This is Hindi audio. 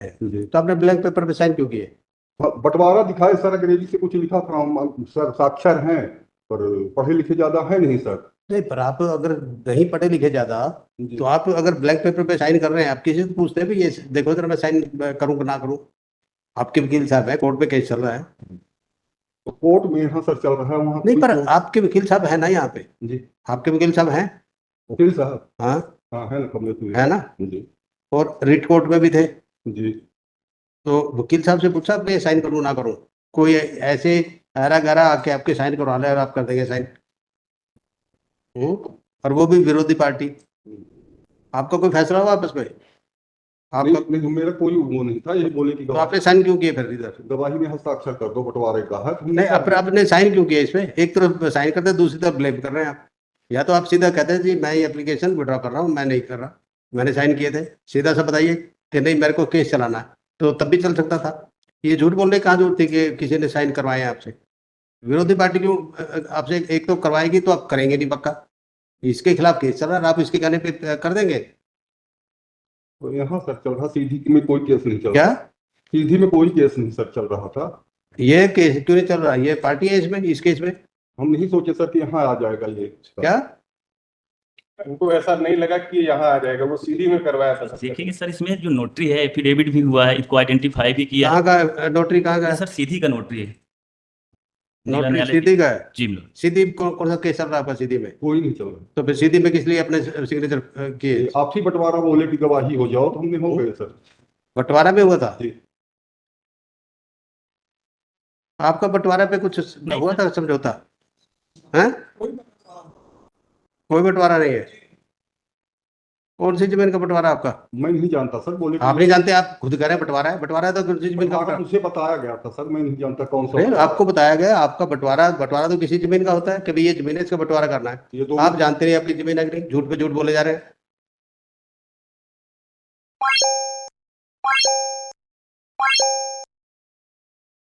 जी। तो आपने ब्लैंक पेपर पे साइन क्यों किए? बंटवारा दिखाए सर, अंग्रेजी से कुछ लिखा था सर, साक्षर हैं पर पढ़े लिखे ज्यादा है नहीं सर। नहीं, पर आप अगर नहीं पढ़े लिखे ज्यादा, जी। तो आप अगर ब्लैंक पेपर पे साइन कर रहे हैं, आप किसी से पूछते हैं भी ये देखो जरा मैं साइन करूँ कि ना करूँ? आपके वकील साहब है, कोर्ट में केस चल रहा है। तो कोर्ट में यहाँ सर चल रहा है, वहाँ नहीं, कोई पर कोर्ट। आपके वकील साहब है ना यहाँ पे? जी। आपके वकील साहब हैं? वकील साहब। हाँ। हाँ है ना, कमलेश है ना? जी। और रिट कोर्ट में भी थे। जी। तो वकील साहब से पूछा आपने साइन करूँ ना करूँ? कोई ऐसे हरा गरा आके आपके साइन करवा ले और आप कर देंगे साइन? और वो भी विरोधी पार्टी। आपका कोई फैसला हुआ आपस में? नहीं आपका? नहीं, मेरा कोई वो नहीं था, यही बोले कि तो आपने साइन क्यों किए फिर इधर? गवाही में हस्ताक्षर कर दो, बंटवारे का है, तो हमने नहीं, कर दिया। आपने साइन क्यों किया इसमें? एक तरफ साइन करते हैं, दूसरी तरफ ब्लेम कर रहे हैं आप। या तो आप सीधा कहते हैं जी मैं ये एप्लीकेशन विड्रॉ कर रहा हूँ, मैं नहीं कर रहा, मैंने साइन किए थे, सीधा सा बताइए कि नहीं मेरे को केस चलाना है, तो तब भी चल सकता था। ये झूठ बोलने की कहाँ जरूरत थी कि किसी ने साइन करवाए हैं आपसे? विरोधी पार्टी क्यों आपसे एक तो करवाएगी तो आप करेंगे नहीं पक्का। इसके खिलाफ केस चल रहा है, आप इसके कहने पे कर देंगे? तो यहाँ सर चल रहा, सीधी में कोई केस नहीं चल क्या? रहा। सीधी में कोई केस नहीं सर चल रहा था। ये केस क्यों नहीं चल रहा? ये पार्टी है इसमें, इस केस में? हम नहीं सोचे सर कि यहाँ आ जाएगा ये क्या? सर। उनको ऐसा नहीं लगा कि यहाँ आ जाएगा, वो सीधी में करवाया था सर। देखेंगे सर, इसमें जो नोटरी है एफिडेविट भी हुआ है, इसको आइडेंटिफाई भी किया कहाँ का नोटरी, कहाँ का है है? सर, सीधी का नोटरी है। जिला नोटरी न्यायालय सीधी का है? जी बिल्कुल। सीधी कौन सा केस चल रहा है आपका सीधी में? कोई नहीं चल रहा। तो फिर सीधी में किस लिए अपने सिग्नेचर किए? ये आपसी बंटवारा बोले कि गवाही हो जाओ, तो हमने हो गए सर। बंटवारा में हुआ था? जी। आपका बंटवारा पे कुछ नहीं हुआ सर। था समझौता? है? कोई बंटवारा नहीं है। कौन सी जमीन का बंटवारा आपका? मैं नहीं जानता सर, बोले आप नहीं जानते? आप खुद कह रहे हैं बंटवारा है, बंटवारा है तो कौन सी जमीन का बंटवारा बंटवारा? मुझे बताया गया था सर, मैं नहीं जानता कौन सा नहीं, बंटवारा। आपको बताया गया आपका बंटवारा, बंटवारा तो किसी जमीन का होता है कि भाई ये जमीन है इसका बंटवारा करना है। ये दो आप जानते नहीं अपनी जमीन है कि नहीं, झूठ पे झूठ बोले जा रहे हैं।